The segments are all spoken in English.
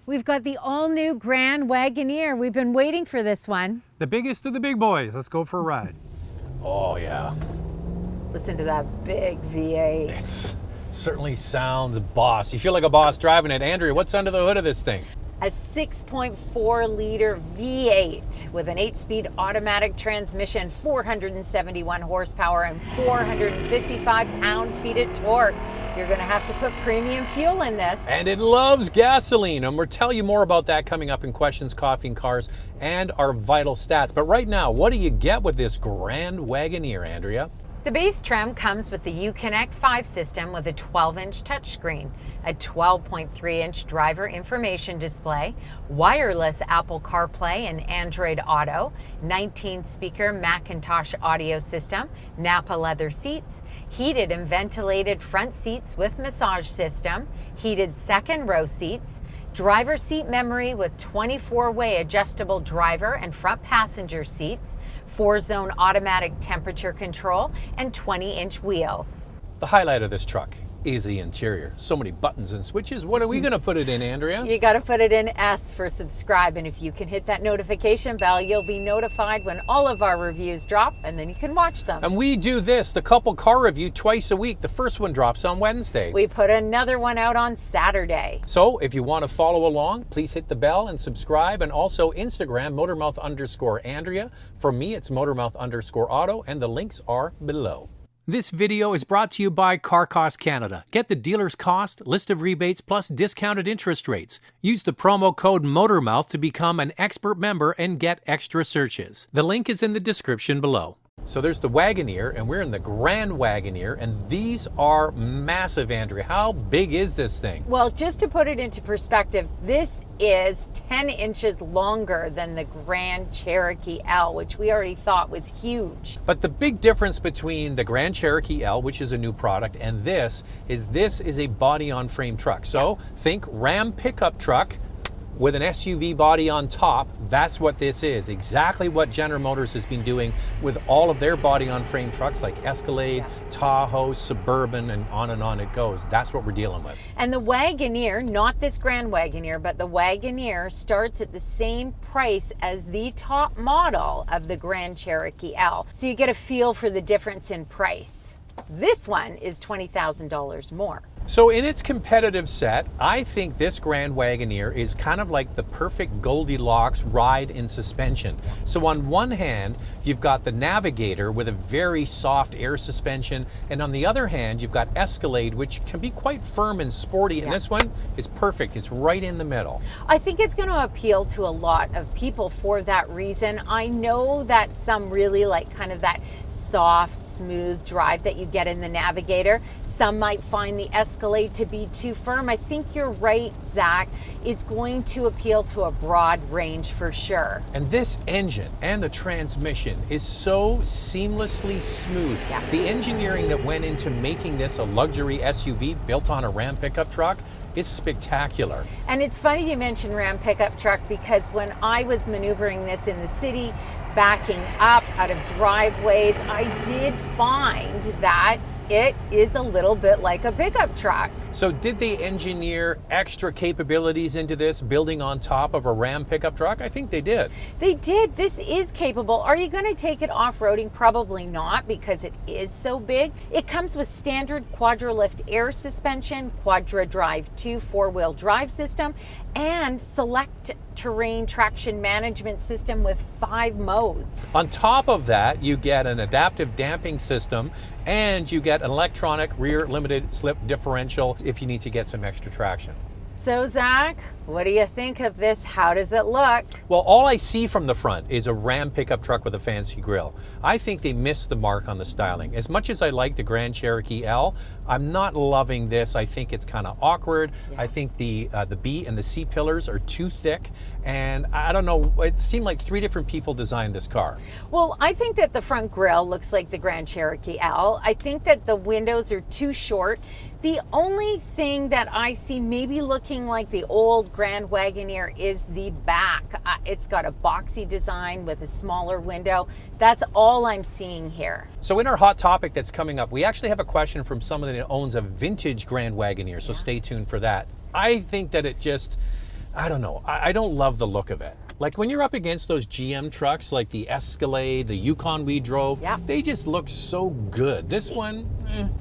We've got the all-new Grand Wagoneer. We've been waiting for this one. The biggest of the big boys. Let's go for a ride. Oh yeah, Listen to that big V8. it certainly sounds boss. You feel like a boss driving it. Andrea, what's under the hood of this thing? A 6.4-liter V8 with an 8-speed automatic transmission, 471 horsepower, and 455 pound-feet of torque. You're going to have to put premium fuel in this. And it loves gasoline, and we'll tell you more about that coming up in Questions, Coffee, and Cars and our vital stats. But right now, what do you get with this Grand Wagoneer, Andrea? The base trim comes with the Uconnect 5 system with a 12-inch touchscreen, a 12.3-inch driver information display, wireless Apple CarPlay and Android Auto, 19-speaker MacIntosh audio system, Napa leather seats, heated and ventilated front seats with massage system, heated second row seats, driver seat memory with 24-way adjustable driver and front passenger seats, 4-zone automatic temperature control, and 20-inch wheels. The highlight of this truck is the interior. So many buttons and switches. What are we going to put it in, Andrea? You got to put it in S for subscribe, and if you can hit that notification bell, you'll be notified when all of our reviews drop, and then you can watch them. And we do this, the couple car review, twice a week. The first one drops on Wednesday. We put another one out on Saturday. So if you want to follow along, please hit the bell and subscribe, and also Instagram, Motormouth_Andrea. For me, it's Motormouth_Auto, and the links are below. This video is brought to you by Car Cost Canada. Get the dealer's cost, list of rebates, plus discounted interest rates. Use the promo code Motormouth to become an expert member and get extra searches. The link is in the description below. So there's the Wagoneer, and we're in the Grand Wagoneer, and these are massive, Andrea. How big is this thing? Well, just to put it into perspective, this is 10 inches longer than the Grand Cherokee L, which we already thought was huge. But the big difference between the Grand Cherokee L, which is a new product, and this is a body-on-frame truck. So think Ram pickup truck with an SUV body on top. That's what this is. Exactly what General Motors has been doing with all of their body-on-frame trucks like Escalade, Tahoe, Suburban, and on it goes. That's what we're dealing with. And the Wagoneer, not this Grand Wagoneer, but the Wagoneer starts at the same price as the top model of the Grand Cherokee L. So you get a feel for the difference in price. This one is $20,000 more. So in its competitive set, I think this Grand Wagoneer is kind of like the perfect Goldilocks ride in suspension. So on one hand, you've got the Navigator with a very soft air suspension, and on the other hand, you've got Escalade, which can be quite firm and sporty, and this one is perfect. It's right in the middle. I think it's going to appeal to a lot of people for that reason. I know that some really like kind of that soft, smooth drive that you get in the Navigator. Some might find the Escalade to be too firm. I think you're right, Zach. It's going to appeal to a broad range for sure. And this engine and the transmission is so seamlessly smooth. The engineering that went into making this a luxury SUV built on a Ram pickup truck is spectacular. And it's funny you mention Ram pickup truck, because when I was maneuvering this in the city, backing up out of driveways, I did find that it is a little bit like a pickup truck. So did they engineer extra capabilities into this, building on top of a Ram pickup truck? I think they did. They did. This is capable. Are you going to take it off-roading? Probably not, because it is so big. It comes with standard Quadra Lift air suspension, Quadra Drive II 4-wheel drive system, and Selec-terrain traction management system with 5 modes. On top of that, you get an adaptive damping system, and you get an electronic rear limited slip differential if you need to get some extra traction. So Zach, what do you think of this? How does it look? Well, all I see from the front is a Ram pickup truck with a fancy grille. I think they missed the mark on the styling. As much as I like the Grand Cherokee L, I'm not loving this. I think it's kind of awkward. I think the B and the C pillars are too thick, and I don't know, it seemed like 3 different people designed this car. Well, I think that the front grille looks like the Grand Cherokee L. I think that the windows are too short. The only thing that I see maybe looking like the old Grand Wagoneer is the back. It's got a boxy design with a smaller window. That's all I'm seeing here. So in our hot topic that's coming up, we actually have a question from someone that owns a vintage Grand Wagoneer, so stay tuned for that. I think that it just I don't know. I don't love the look of it. Like when you're up against those GM trucks like the Escalade, the Yukon we drove, Yeah. they just look so good. This one,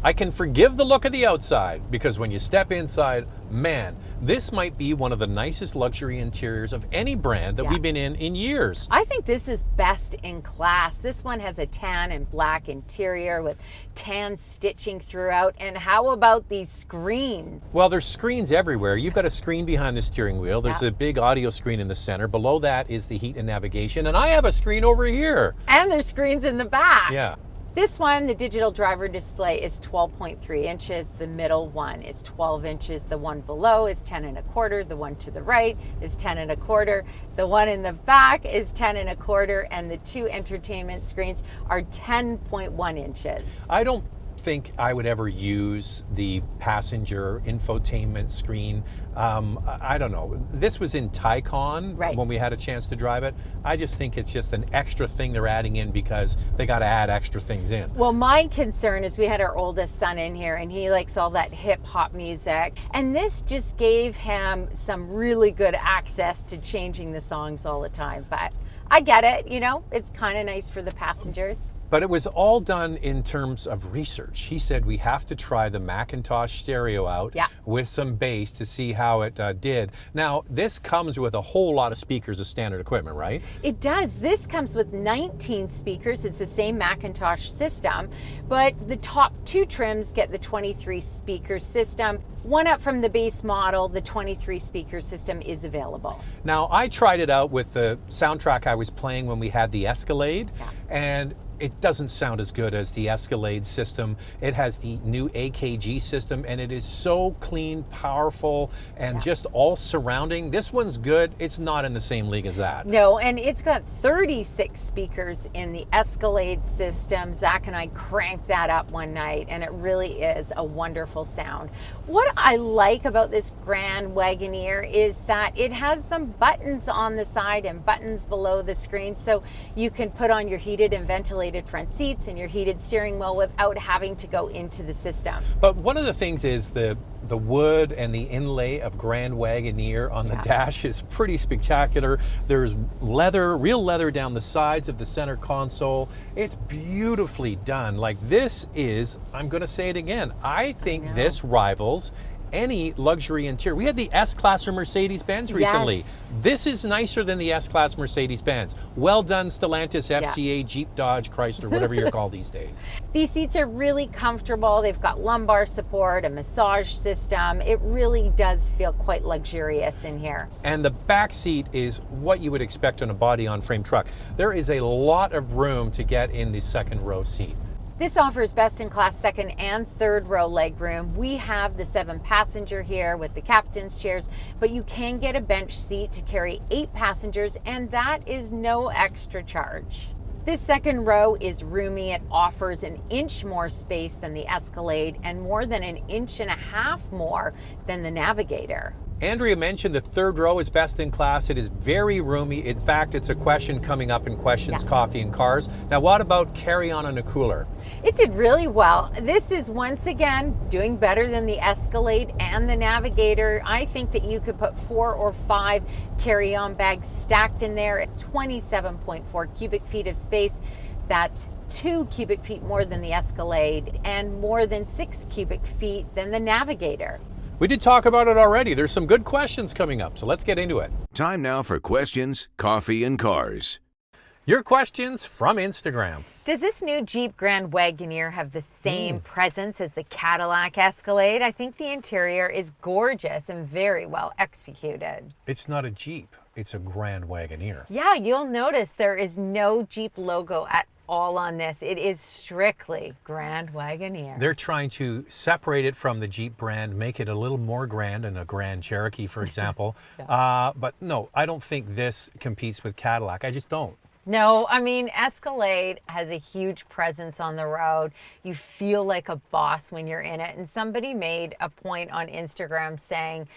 I can forgive the look of the outside because when you step inside, man, this might be one of the nicest luxury interiors of any brand that Yeah. we've been in years. I think this is best in class. This one has a tan and black interior with tan stitching throughout. And how about these screens? Well, there's screens everywhere. You've got a screen behind the steering wheel. There's Yeah. a big audio screen in the center. Below that is the heat and navigation. And I have a screen over here. And there's screens in the back. Yeah. This one, the digital driver display, is 12.3 inches. The middle one is 12 inches. The one below is 10 1/4. The one to the right is 10 1/4. The one in the back is 10 1/4. And the two entertainment screens are 10.1 inches. I don't think I would ever use the passenger infotainment screen. I don't know. This was in Taycan Right. when we had a chance to drive it. I just think it's just an extra thing they're adding in because they got to add extra things in. Well, my concern is we had our oldest son in here and he likes all that hip hop music. And this just gave him some really good access to changing the songs all the time. But I get it, you know, it's kind of nice for the passengers. But it was all done in terms of research. He said we have to try the MacIntosh stereo out Yeah. with some bass to see how it did. Now, this comes with a whole lot of speakers as standard equipment, right? It does. This comes with 19 speakers. It's the same MacIntosh system, but the top two trims get the 23 speaker system. One up from the base model, the 23 speaker system is available. Now, I tried it out with the soundtrack I was playing when we had the Escalade, and it doesn't sound as good as the Escalade system. It has the new AKG system, and it is so clean, powerful, and just all surrounding. This one's good. It's not in the same league as that. No, and it's got 36 speakers in the Escalade system. Zach and I cranked that up one night, and it really is a wonderful sound. What I like about this Grand Wagoneer is that it has some buttons on the side and buttons below the screen, so you can put on your heated and ventilated front seats and your heated steering wheel without having to go into the system. But one of the things is the wood and the inlay of Grand Wagoneer on the dash is pretty spectacular. There's leather, real leather down the sides of the center console. It's beautifully done. Like this is, I'm going to say it again, I think this rivals any luxury interior. We had the S-Class or Mercedes-Benz recently. Yes. This is nicer than the S-Class Mercedes-Benz. Well done, Stellantis, FCA, Jeep, Dodge, Chrysler, whatever you're called these days. These seats are really comfortable. They've got lumbar support, a massage system. It really does feel quite luxurious in here. And the back seat is what you would expect on a body-on-frame truck. There is a lot of room to get in the second row seat. This offers best-in-class second and third row legroom. We have the 7-passenger here with the captain's chairs, but you can get a bench seat to carry 8 passengers, and that is no extra charge. This second row is roomy. It offers an inch more space than the Escalade and more than an inch and a half more than the Navigator. Andrea mentioned the third row is best in class. It is very roomy. In fact, it's a question coming up in Questions, Coffee, and Cars. Now, what about carry-on and a cooler? It did really well. This is once again doing better than the Escalade and the Navigator. I think that you could put 4 or 5 carry-on bags stacked in there at 27.4 cubic feet of space. That's 2 cubic feet more than the Escalade and more than 6 cubic feet than the Navigator. We did talk about it already. There's some good questions coming up, so let's get into it. Time now for Questions, Coffee, and Cars. Your questions from Instagram. Does this new Jeep Grand Wagoneer have the same presence as the Cadillac Escalade? I think the interior is gorgeous and very well executed. It's not a Jeep. It's a Grand Wagoneer. Yeah, you'll notice there is no Jeep logo at all on this. It is strictly Grand Wagoneer. They're trying to separate it from the Jeep brand, make it a little more grand than a Grand Cherokee, for example. But no, I don't think this competes with Cadillac. I just don't. No, I mean, Escalade has a huge presence on the road. You feel like a boss when you're in it. And somebody made a point on Instagram saying,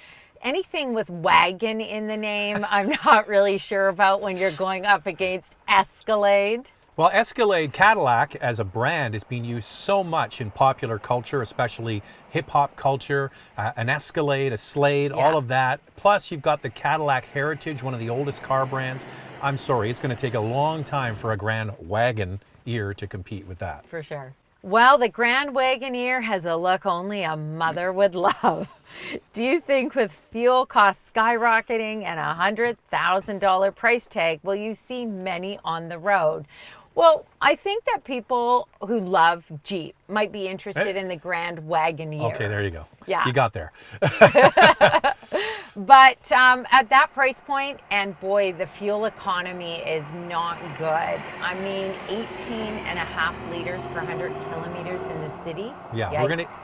anything with wagon in the name, I'm not really sure about when you're going up against Escalade. Well, Escalade Cadillac as a brand is being used so much in popular culture, especially hip-hop culture, an Escalade, a Slade, all of that. Plus, you've got the Cadillac Heritage, one of the oldest car brands. I'm sorry, it's going to take a long time for a Grand Wagoneer to compete with that. For sure. Well, the Grand Wagoneer has a look only a mother would love. Do you think with fuel costs skyrocketing and a $100,000 price tag, will you see many on the road? Well, I think that people who love Jeep might be interested in the Grand Wagoneer. Okay, there you go. Yeah. You got there. But at that price point, and boy, the fuel economy is not good. I mean, 18.5 liters per 100 kilometers in the city. Yeah, Yikes.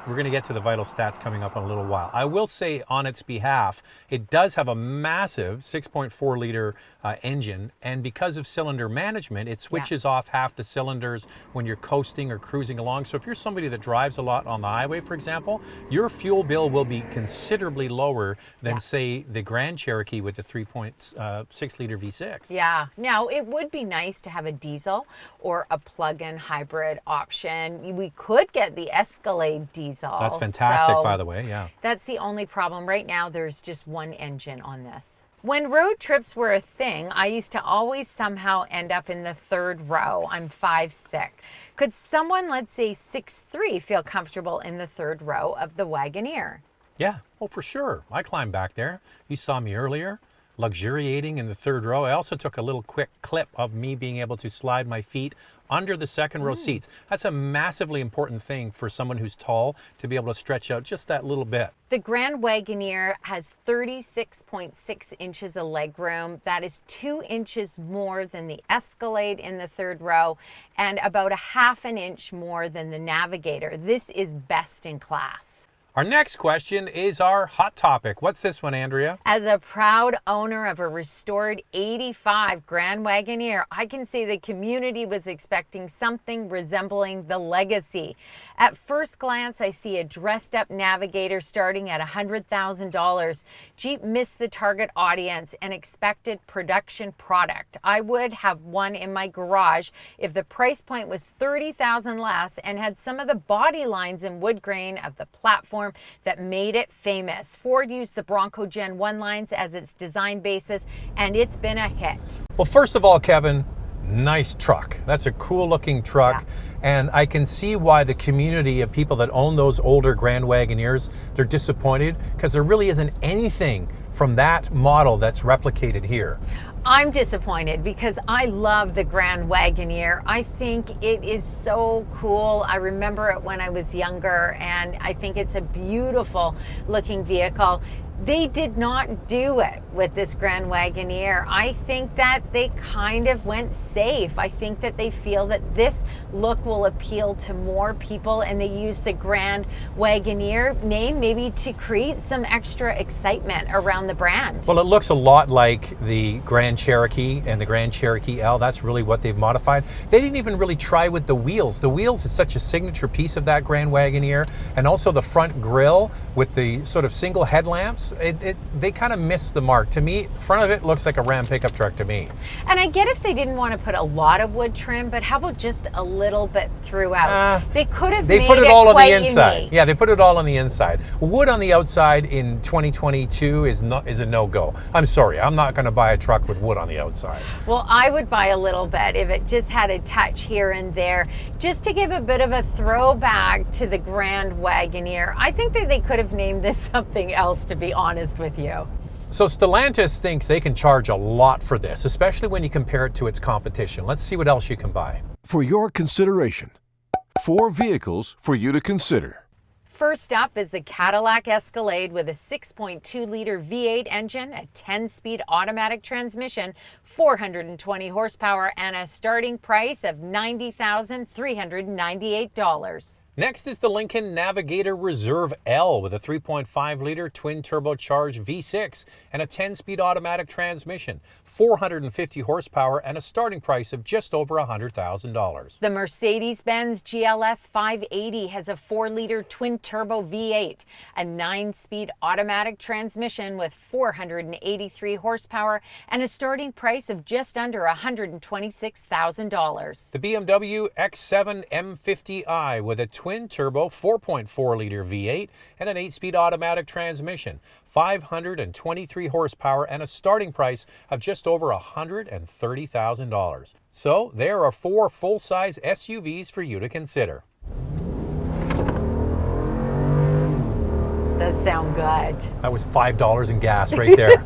we're gonna get to the vital stats coming up in a little while. I will say on its behalf, it does have a massive 6.4 liter engine, and because of cylinder management, it switches off half the cylinders when you're coasting or cruising along. So if you're somebody that drives a lot on the highway, for example, your fuel bill will be considerably lower than say the Grand Cherokee with the 3.6 liter V6. Yeah. Now, it would be nice to have a diesel or a plug-in hybrid option. We could get the Escalade diesel. That's fantastic, So by the way, yeah. that's the only problem. Right now, there's just one engine on this. When road trips were a thing, I used to always somehow end up in the third row. I'm 5'6". Could someone, let's say 6'3", feel comfortable in the third row of the Wagoneer? Yeah, oh, for sure. I climbed back there. You saw me earlier, luxuriating in the third row. I also took a little quick clip of me being able to slide my feet under the second row seats. That's a massively important thing for someone who's tall to be able to stretch out just that little bit. The Grand Wagoneer has 36.6 inches of legroom. That is 2 inches more than the Escalade in the third row and about a ½ an inch more than the Navigator. This is best in class. Our next question is our hot topic. What's this one, Andrea? As a proud owner of a restored 85 Grand Wagoneer, I can say the community was expecting something resembling the Legacy. At first glance, I see a dressed up Navigator starting at $100,000. Jeep missed the target audience and expected production product. I would have one in my garage if the price point was $30,000 less and had some of the body lines and wood grain of the platform that made it famous. Ford used the Bronco Gen 1 lines as its design basis, and it's been a hit. Well, first of all, Kevin, nice truck. That's a cool looking truck. And I can see why the community of people that own those older Grand Wagoneers, they're disappointed because there really isn't anything from that model that's replicated here. I'm disappointed because I love the Grand Wagoneer. I think it is so cool. I remember it when I was younger, and I think it's a beautiful looking vehicle. They did not do it with this Grand Wagoneer. I think that they kind of went safe. I think that they feel that this look will appeal to more people, and they use the Grand Wagoneer name maybe to create some extra excitement around the brand. Well, it looks a lot like the Grand Cherokee and the Grand Cherokee L. That's really what they've modified. They didn't even really try with the wheels. The wheels is such a signature piece of that Grand Wagoneer, and also the front grille with the sort of single headlamps. They kind of missed the mark. To me, front of it looks like a Ram pickup truck to me. And I get if they didn't want to put a lot of wood trim, but how about just a little bit throughout? They could have made put it all on the inside. Unique. Yeah, they put it all on the inside. Wood on the outside in 2022 is a no-go. I'm sorry, I'm not going to buy a truck with wood on the outside. Well, I would buy a little bit if it just had a touch here and there, just to give a bit of a throwback to the Grand Wagoneer. I think that they could have named this something else, to be honest with you. So Stellantis thinks they can charge a lot for this, especially when you compare it to its competition. Let's see what else you can buy. For your consideration, 4 vehicles for you to consider. First up is the Cadillac Escalade with a 6.2-liter V8 engine, a 10-speed automatic transmission, 420 horsepower, and a starting price of $90,398. Next is the Lincoln Navigator Reserve L with a 3.5-liter twin-turbocharged V6 and a 10-speed automatic transmission, 450 horsepower, and a starting price of just over $100,000. The Mercedes-Benz GLS 580 has a 4-liter twin-turbo V8, a 9-speed automatic transmission with 483 horsepower, and a starting price of just under $126,000. The BMW X7 M50i with a twin-turbo 4.4-liter V8 and an 8-speed automatic transmission, 523 horsepower, and a starting price of just over $130,000. So there are 4 full-size SUVs for you to consider. Does sound good. That was $5 in gas right there.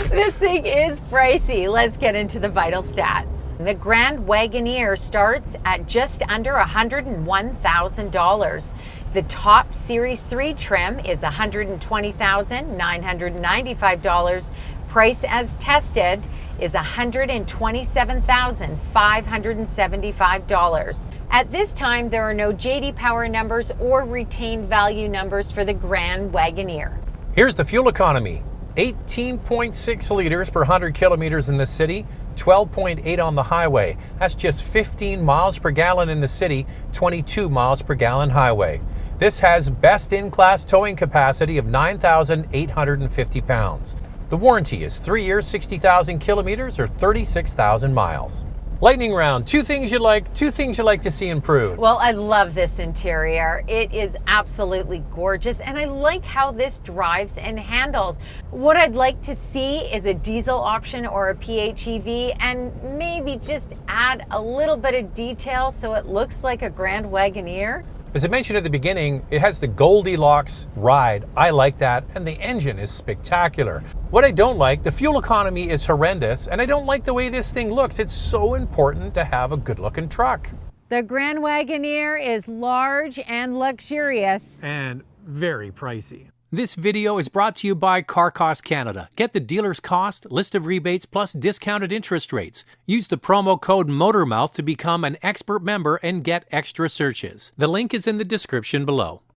This thing is pricey. Let's get into the vital stats. The Grand Wagoneer starts at just under $101,000. The top Series 3 trim is $120,995. Price as tested is $127,575. At this time, there are no JD Power numbers or retained value numbers for the Grand Wagoneer. Here's the fuel economy. 18.6 liters per 100 kilometers in the city, 12.8 on the highway. That's just 15 miles per gallon in the city, 22 miles per gallon highway. This has best in-class towing capacity of 9,850 pounds. The warranty is 3 years, 60,000 kilometers, or 36,000 miles. Lightning round, two things you like to see improved. Well, I love this interior. It is absolutely gorgeous, and I like how this drives and handles. What I'd like to see is a diesel option or a PHEV, and maybe just add a little bit of detail so it looks like a Grand Wagoneer. As I mentioned at the beginning, it has the Goldilocks ride. I like that, and the engine is spectacular. What I don't like, the fuel economy is horrendous, and I don't like the way this thing looks. It's so important to have a good-looking truck. The Grand Wagoneer is large and luxurious. And very pricey. This video is brought to you by Car Cost Canada. Get the dealer's cost, list of rebates, plus discounted interest rates. Use the promo code Motormouth to become an expert member and get extra searches. The link is in the description below.